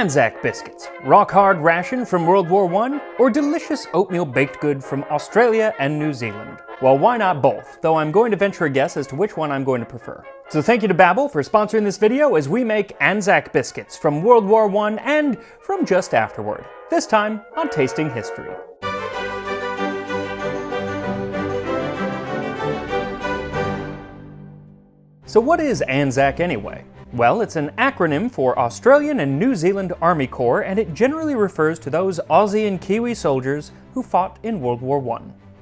Anzac Biscuits, rock-hard ration from World War I, or delicious oatmeal baked good from Australia and New Zealand? Well, why not both, though I'm going to venture a guess as to which one I'm going to prefer. So thank you to Babbel for sponsoring this video as we make Anzac Biscuits from World War I and from just afterward, this time on Tasting History. So what is Anzac anyway? Well, it's an acronym for Australian and New Zealand Army Corps, and it generally refers to those Aussie and Kiwi soldiers who fought in World War I.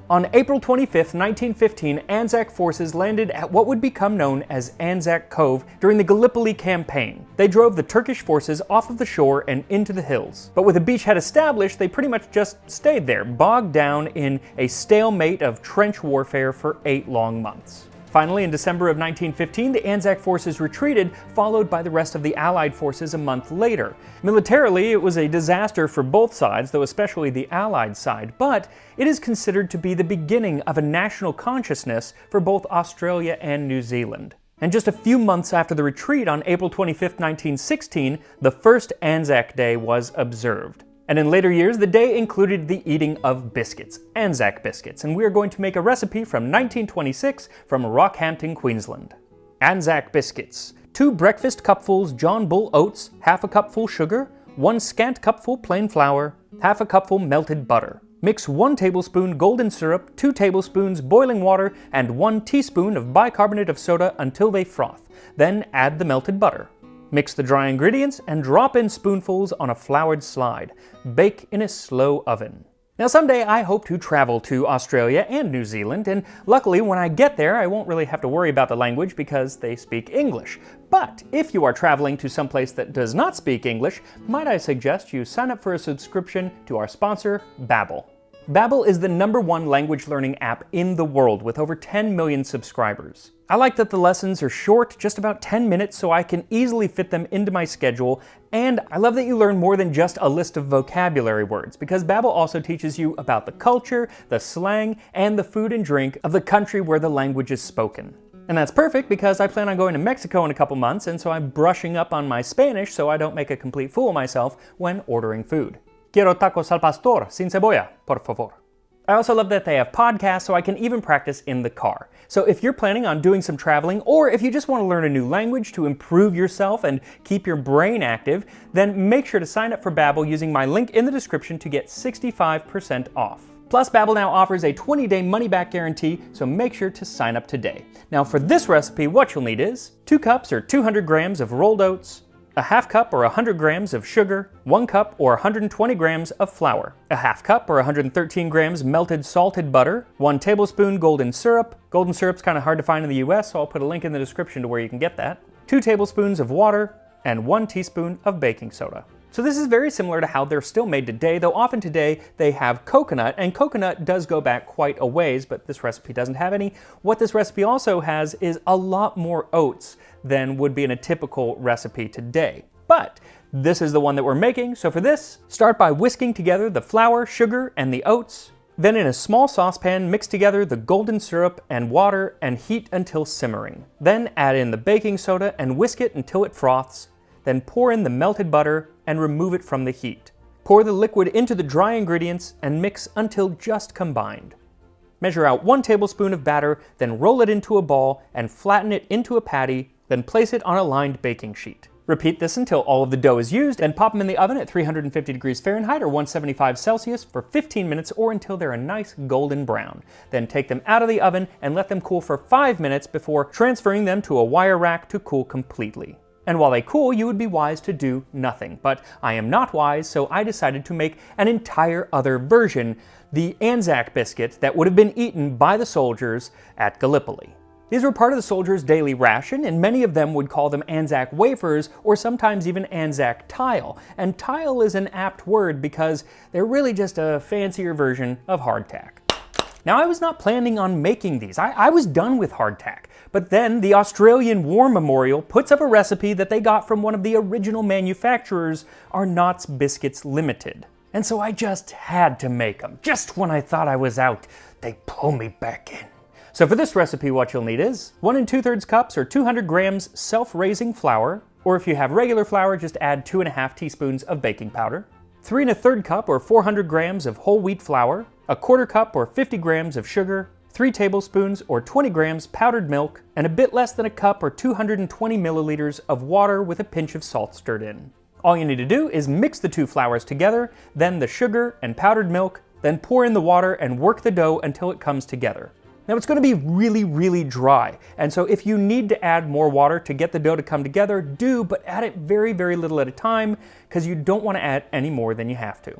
On April 25, 1915, Anzac forces landed at what would become known as Anzac Cove during the Gallipoli campaign. They drove the Turkish forces off of the shore and into the hills. But with a beachhead established, they pretty much just stayed there, bogged down in a stalemate of trench warfare for 8 long months. Finally, in December of 1915, the Anzac forces retreated, followed by the rest of the Allied forces a month later. Militarily, it was a disaster for both sides, though especially the Allied side, but it is considered to be the beginning of a national consciousness for both Australia and New Zealand. And just a few months after the retreat, on April 25, 1916, the first Anzac Day was observed. And in later years, the day included the eating of biscuits, Anzac biscuits, and we are going to make a recipe from 1926 from Rockhampton, Queensland. Anzac biscuits: 2 breakfast cupfuls John Bull oats, half a cupful sugar, 1 scant cupful plain flour, half a cupful melted butter. Mix 1 tablespoon golden syrup, 2 tablespoons boiling water, and 1 teaspoon of bicarbonate of soda until they froth. Then add the melted butter. Mix the dry ingredients and drop in spoonfuls on a floured slide. Bake in a slow oven. Now someday I hope to travel to Australia and New Zealand, and luckily when I get there I won't really have to worry about the language because they speak English. But if you are traveling to someplace that does not speak English, might I suggest you sign up for a subscription to our sponsor, Babbel. Babbel is the #1 language learning app in the world with over 10 million subscribers. I like that the lessons are short, just about 10 minutes, so I can easily fit them into my schedule, and I love that you learn more than just a list of vocabulary words, because Babbel also teaches you about the culture, the slang, and the food and drink of the country where the language is spoken. And that's perfect because I plan on going to Mexico in a couple months, and so I'm brushing up on my Spanish so I don't make a complete fool of myself when ordering food. Quiero tacos al pastor, sin cebolla, por favor. I also love that they have podcasts so I can even practice in the car. So if you're planning on doing some traveling, or if you just want to learn a new language to improve yourself and keep your brain active, then make sure to sign up for Babbel using my link in the description to get 65% off. Plus, Babbel now offers a 20-day money-back guarantee, so make sure to sign up today. Now for this recipe, what you'll need is 2 cups or 200 grams of rolled oats, a half cup or 100 grams of sugar, 1 cup or 120 grams of flour, a half cup or 113 grams melted salted butter, 1 tablespoon golden syrup. Golden syrup's kind of hard to find in the US, so I'll put a link in the description to where you can get that, 2 tablespoons of water, and 1 teaspoon of baking soda. So this is very similar to how they're still made today, though often today they have coconut, and coconut does go back quite a ways, but this recipe doesn't have any. What this recipe also has is a lot more oats than would be in a typical recipe today. But this is the one that we're making, so for this, start by whisking together the flour, sugar, and the oats. Then in a small saucepan, mix together the golden syrup and water and heat until simmering. Then add in the baking soda and whisk it until it froths. Then pour in the melted butter and remove it from the heat. Pour the liquid into the dry ingredients and mix until just combined. Measure out 1 tablespoon of batter, then roll it into a ball and flatten it into a patty, then place it on a lined baking sheet. Repeat this until all of the dough is used and pop them in the oven at 350 degrees Fahrenheit or 175 Celsius for 15 minutes or until they're a nice golden brown. Then take them out of the oven and let them cool for 5 minutes before transferring them to a wire rack to cool completely. And while they cool, you would be wise to do nothing. But I am not wise, so I decided to make an entire other version, the Anzac biscuit that would have been eaten by the soldiers at Gallipoli. These were part of the soldiers' daily ration, and many of them would call them Anzac wafers or sometimes even Anzac tile. And tile is an apt word because they're really just a fancier version of hardtack. Now, I was not planning on making these. I was done with hardtack. But then the Australian War Memorial puts up a recipe that they got from one of the original manufacturers, Arnott's Biscuits Limited. And so I just had to make them. Just when I thought I was out, they pull me back in. So for this recipe, what you'll need is 1 2/3 cups or 200 grams self-raising flour, Or if you have regular flour, just add 2½ teaspoons of baking powder, 3 1/3 cup or 400 grams of whole wheat flour, 1/4 cup or 50 grams of sugar, 3 tablespoons or 20 grams powdered milk, and a bit less than a cup or 220 milliliters of water with a pinch of salt stirred in. All you need to do is mix the two flours together, then the sugar and powdered milk, then pour in the water and work the dough until it comes together. Now it's going to be really dry, and so if you need to add more water to get the dough to come together, do, but add it very little at a time, because you don't want to add any more than you have to.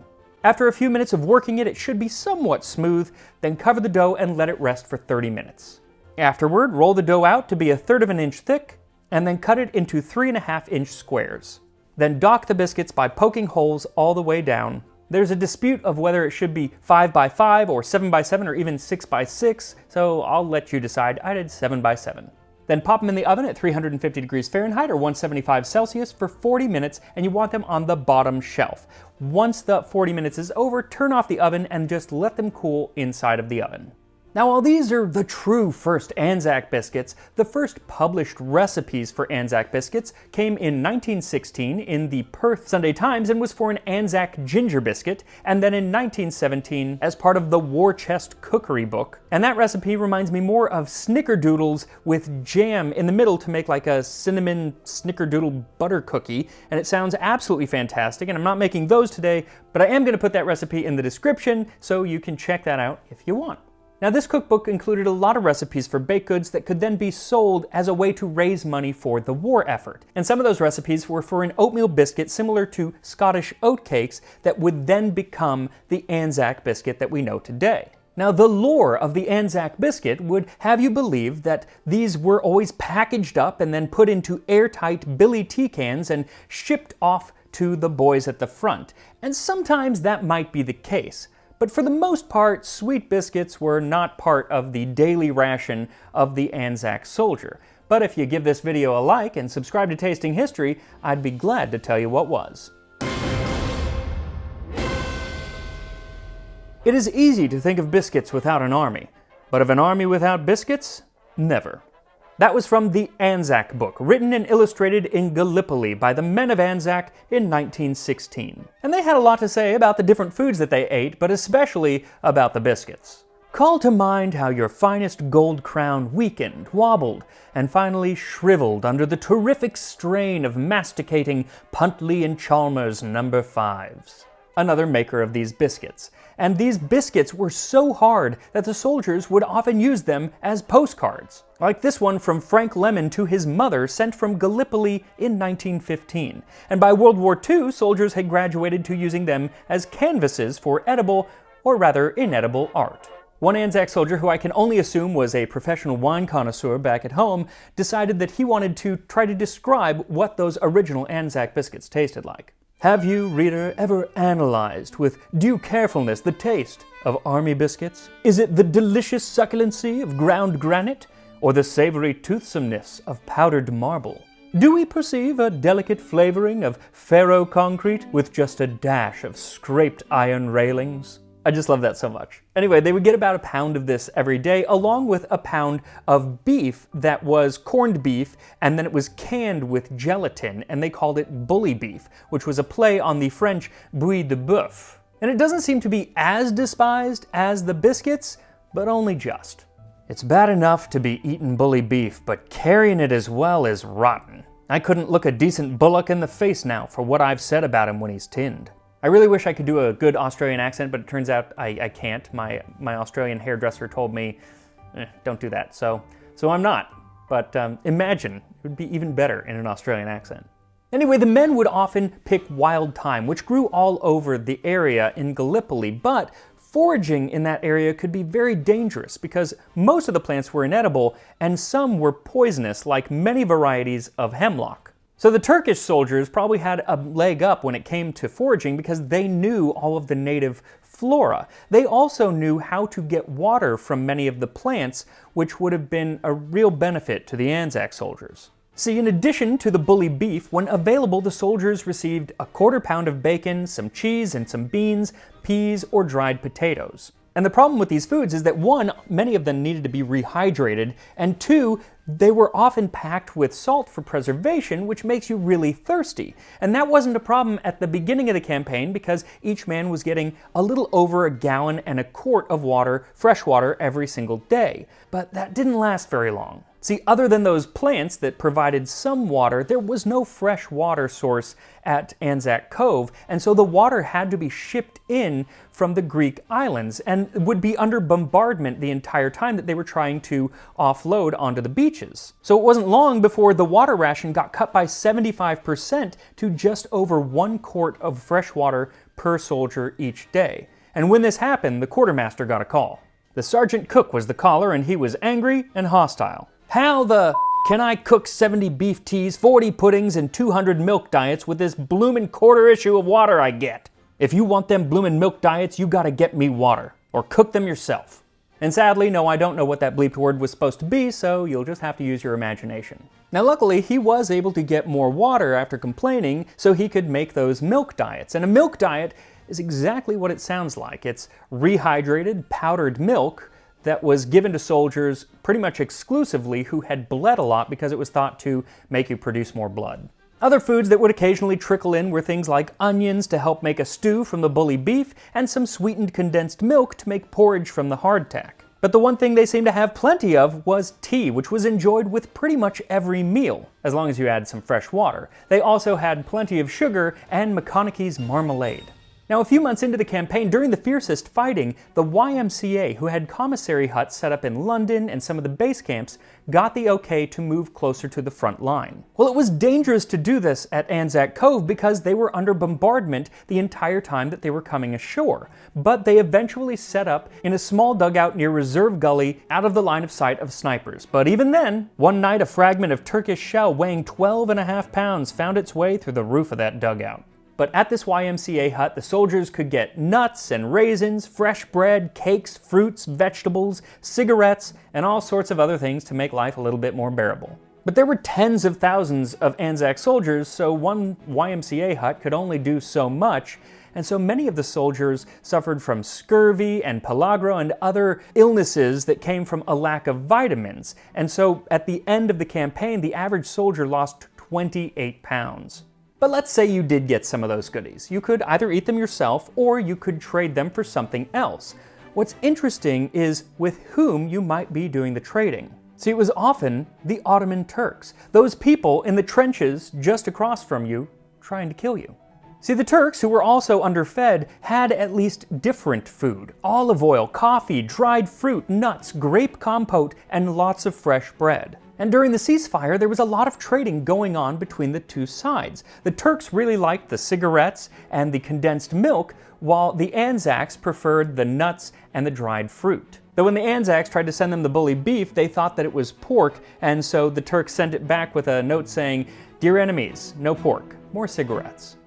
After a few minutes of working it, it should be somewhat smooth, then cover the dough and let it rest for 30 minutes. Afterward, roll the dough out to be 1/3 of an inch thick, and then cut it into 3½ inch squares. Then dock the biscuits by poking holes all the way down. There's a dispute of whether it should be 5 by 5 or 7 by 7 or even 6 by 6, so I'll let you decide. I did 7 by 7. Then pop them in the oven at 350 degrees Fahrenheit or 175 Celsius for 40 minutes, and you want them on the bottom shelf. Once the 40 minutes is over, turn off the oven and just let them cool inside of the oven. Now, while these are the true first Anzac biscuits, the first published recipes for Anzac biscuits came in 1916 in the Perth Sunday Times and was for an Anzac ginger biscuit, and then in 1917 as part of the War Chest Cookery book. And that recipe reminds me more of snickerdoodles with jam in the middle to make like a cinnamon snickerdoodle butter cookie, and it sounds absolutely fantastic, and I'm not making those today, but I am going to put that recipe in the description so you can check that out if you want. Now, this cookbook included a lot of recipes for baked goods that could then be sold as a way to raise money for the war effort. And some of those recipes were for an oatmeal biscuit similar to Scottish oat cakes that would then become the Anzac biscuit that we know today. Now, the lore of the Anzac biscuit would have you believe that these were always packaged up and then put into airtight Billy tea cans and shipped off to the boys at the front. And sometimes that might be the case. But for the most part, sweet biscuits were not part of the daily ration of the Anzac soldier. But if you give this video a like and subscribe to Tasting History, I'd be glad to tell you what was. It is easy to think of biscuits without an army, but of an army without biscuits, never. That was from the Anzac book, written and illustrated in Gallipoli by the men of Anzac in 1916. And they had a lot to say about the different foods that they ate, but especially about the biscuits. Call to mind how your finest gold crown weakened, wobbled, and finally shriveled under the terrific strain of masticating Puntley and Chalmers No. 5s. Another maker of these biscuits. And these biscuits were so hard that the soldiers would often use them as postcards. Like this one from Frank Lemon to his mother, sent from Gallipoli in 1915. And by World War II, soldiers had graduated to using them as canvases for edible, or rather inedible, art. One Anzac soldier, who I can only assume was a professional wine connoisseur back at home, decided that he wanted to try to describe what those original Anzac biscuits tasted like. Have you, reader, ever analyzed with due carefulness the taste of army biscuits? Is it the delicious succulency of ground granite, or the savory toothsomeness of powdered marble? Do we perceive a delicate flavoring of ferro concrete with just a dash of scraped iron railings? I just love that so much. Anyway, they would get about a pound of this every day, along with a pound of beef that was corned beef, and then it was canned with gelatin, and they called it bully beef, which was a play on the French bouillie de bœuf. And it doesn't seem to be as despised as the biscuits, but only just. It's bad enough to be eating bully beef, but carrying it as well is rotten. I couldn't look a decent bullock in the face now for what I've said about him when he's tinned. I really wish I could do a good Australian accent, but it turns out I can't. My Australian hairdresser told me, don't do that, so I'm not. But imagine, it would be even better in an Australian accent. Anyway, the men would often pick wild thyme, which grew all over the area in Gallipoli, but foraging in that area could be very dangerous because most of the plants were inedible and some were poisonous, like many varieties of hemlock. So the Turkish soldiers probably had a leg up when it came to foraging because they knew all of the native flora. They also knew how to get water from many of the plants, which would have been a real benefit to the Anzac soldiers. See, in addition to the bully beef, when available, the soldiers received a 1/4 pound of bacon, some cheese, and some beans, peas, or dried potatoes. And the problem with these foods is that 1, many of them needed to be rehydrated, and 2, they were often packed with salt for preservation, which makes you really thirsty. And that wasn't a problem at the beginning of the campaign because each man was getting a little over a gallon and a quart of water, fresh water, every single day. But that didn't last very long. See, other than those plants that provided some water, there was no fresh water source at Anzac Cove, and so the water had to be shipped in from the Greek islands and would be under bombardment the entire time that they were trying to offload onto the beaches. So it wasn't long before the water ration got cut by 75% to just over 1 quart of fresh water per soldier each day. And when this happened, the quartermaster got a call. The sergeant cook was the caller, and he was angry and hostile. How the can I cook 70 beef teas, 40 puddings, and 200 milk diets with this bloomin' quarter issue of water I get? If you want them bloomin' milk diets, you gotta get me water, or cook them yourself. And sadly, no, I don't know what that bleeped word was supposed to be, so you'll just have to use your imagination. Now luckily, he was able to get more water after complaining, so he could make those milk diets. And a milk diet is exactly what it sounds like. It's rehydrated, powdered milk that was given to soldiers pretty much exclusively who had bled a lot because it was thought to make you produce more blood. Other foods that would occasionally trickle in were things like onions to help make a stew from the bully beef and some sweetened condensed milk to make porridge from the hardtack. But the one thing they seemed to have plenty of was tea, which was enjoyed with pretty much every meal, as long as you add some fresh water. They also had plenty of sugar and McConaughey's marmalade. Now, a few months into the campaign, during the fiercest fighting, the YMCA, who had commissary huts set up in London and some of the base camps, got the okay to move closer to the front line. Well, it was dangerous to do this at Anzac Cove because they were under bombardment the entire time that they were coming ashore. But they eventually set up in a small dugout near Reserve Gully out of the line of sight of snipers. But even then, one night a fragment of Turkish shell weighing 12.5 pounds found its way through the roof of that dugout. But at this YMCA hut, the soldiers could get nuts and raisins, fresh bread, cakes, fruits, vegetables, cigarettes, and all sorts of other things to make life a little bit more bearable. But there were tens of thousands of Anzac soldiers, so one YMCA hut could only do so much, and so many of the soldiers suffered from scurvy and pellagra and other illnesses that came from a lack of vitamins. And so at the end of the campaign, the average soldier lost 28 pounds. But let's say you did get some of those goodies. You could either eat them yourself or you could trade them for something else. What's interesting is with whom you might be doing the trading. See, it was often the Ottoman Turks, those people in the trenches just across from you trying to kill you. See, the Turks, who were also underfed, had at least different food. Olive oil, coffee, dried fruit, nuts, grape compote, and lots of fresh bread. And during the ceasefire, there was a lot of trading going on between the two sides. The Turks really liked the cigarettes and the condensed milk, while the Anzacs preferred the nuts and the dried fruit. Though when the Anzacs tried to send them the bully beef, they thought that it was pork, and so the Turks sent it back with a note saying, "Dear enemies, no pork, more cigarettes."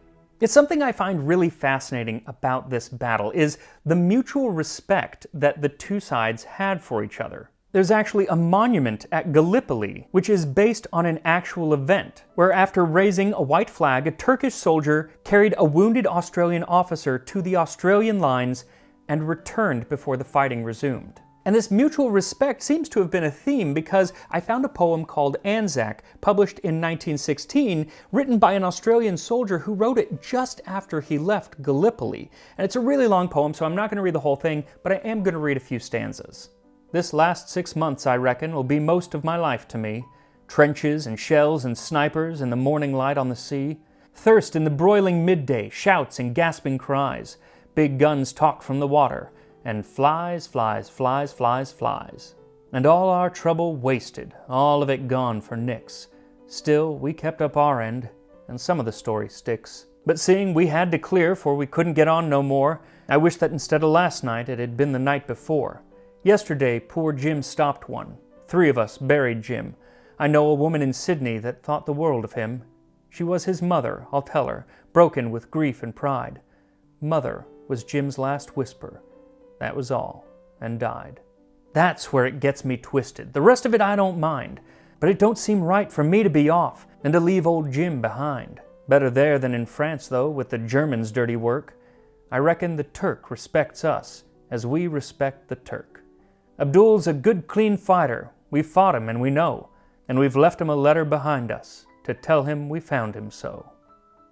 It's something I find really fascinating about this battle is the mutual respect that the two sides had for each other. There's actually a monument at Gallipoli, which is based on an actual event, where after raising a white flag, a Turkish soldier carried a wounded Australian officer to the Australian lines and returned before the fighting resumed. And this mutual respect seems to have been a theme because I found a poem called Anzac, published in 1916, written by an Australian soldier who wrote it just after he left Gallipoli. And it's a really long poem, so I'm not going to read the whole thing, but I am going to read a few stanzas. This last 6 months, I reckon, will be most of my life to me. Trenches and shells and snipers and the morning light on the sea. Thirst in the broiling midday, shouts and gasping cries. Big guns talk from the water. And flies, flies, flies, flies, flies. And all our trouble wasted, all of it gone for nix. Still, we kept up our end, and some of the story sticks. But seeing we had to clear for we couldn't get on no more, I wish that instead of last night, it had been the night before. Yesterday, poor Jim stopped one. 3 of us buried Jim. I know a woman in Sydney that thought the world of him. She was his mother, I'll tell her, broken with grief and pride. Mother was Jim's last whisper. That was all, and died. That's where it gets me twisted. The rest of it I don't mind. But it don't seem right for me to be off and to leave old Jim behind. Better there than in France, though, with the Germans' dirty work. I reckon the Turk respects us as we respect the Turk. Abdul's a good, clean fighter. We fought him and we know. and we've left him a letter behind us to tell him we found him so.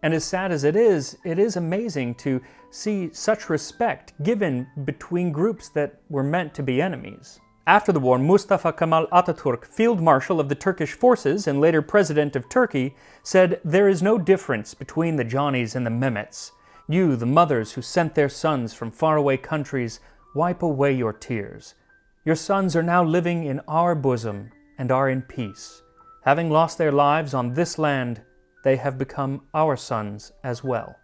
And as sad as it is amazing to see such respect given between groups that were meant to be enemies. After the war, Mustafa Kemal Atatürk, Field Marshal of the Turkish forces and later President of Turkey, said, "There is no difference between the Johnnies and the Mehmets. You, the mothers who sent their sons from faraway countries, wipe away your tears. Your sons are now living in our bosom and are in peace. Having lost their lives on this land, they have become our sons as well."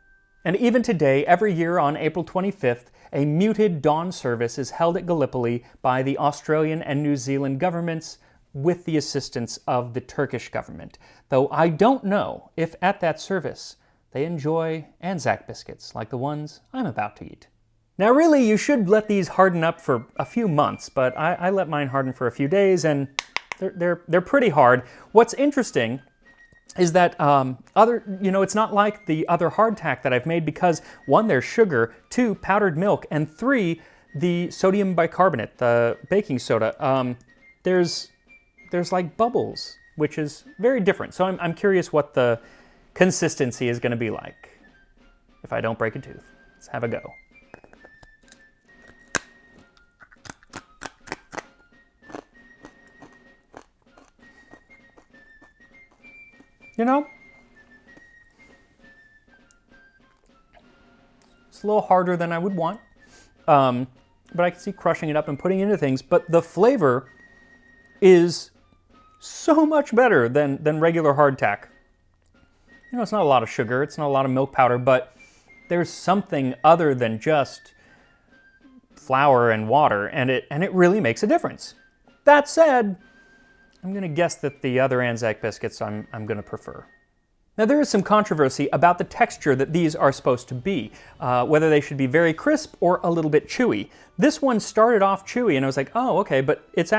And even today, every year on April 25th, a muted dawn service is held at Gallipoli by the Australian and New Zealand governments with the assistance of the Turkish government, though I don't know if at that service they enjoy Anzac biscuits like the ones I'm about to eat. Now really, you should let these harden up for a few months, but I let mine harden for a few days, and they're pretty hard. What's interesting is that it's not like the other hardtack that I've made because 1, there's sugar, 2, powdered milk, and 3, the sodium bicarbonate, the baking soda. There's like bubbles, which is very different. So I'm curious what the consistency is going to be like if I don't break a tooth. Let's have a go. You know, it's a little harder than I would want, but I can see crushing it up and putting it into things, but the flavor is so much better than regular hardtack. You know, it's not a lot of sugar, it's not a lot of milk powder, but there's something other than just flour and water, and it really makes a difference. That said, I'm going to guess that the other Anzac biscuits I'm going to prefer. Now there is some controversy about the texture that these are supposed to be, whether they should be very crisp or a little bit chewy. This one started off chewy and I was like, oh, okay, but it's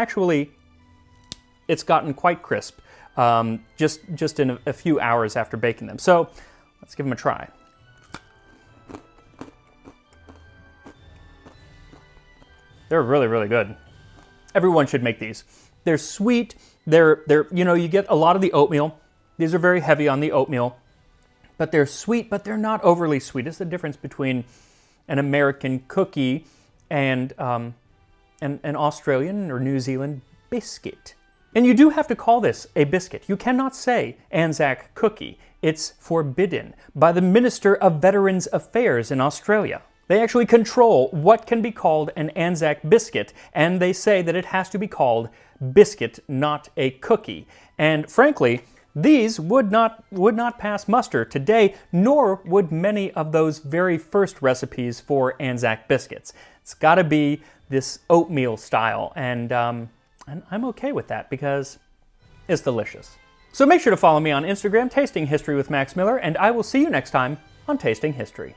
gotten quite crisp just in a few hours after baking them. So let's give them a try. They're really, really good. Everyone should make these. They're sweet. You get a lot of the oatmeal. These are very heavy on the oatmeal, but they're sweet, but they're not overly sweet. It's the difference between an American cookie and an Australian or New Zealand biscuit. And you do have to call this a biscuit. You cannot say Anzac cookie. It's forbidden by the Minister of Veterans Affairs in Australia. They actually control what can be called an Anzac biscuit, and they say that it has to be called biscuit, not a cookie. And frankly, these would not pass muster today, nor would many of those very first recipes for Anzac biscuits. It's got to be this oatmeal style, and I'm okay with that because it's delicious. So make sure to follow me on Instagram, Tasting History with Max Miller, and I will see you next time on Tasting History.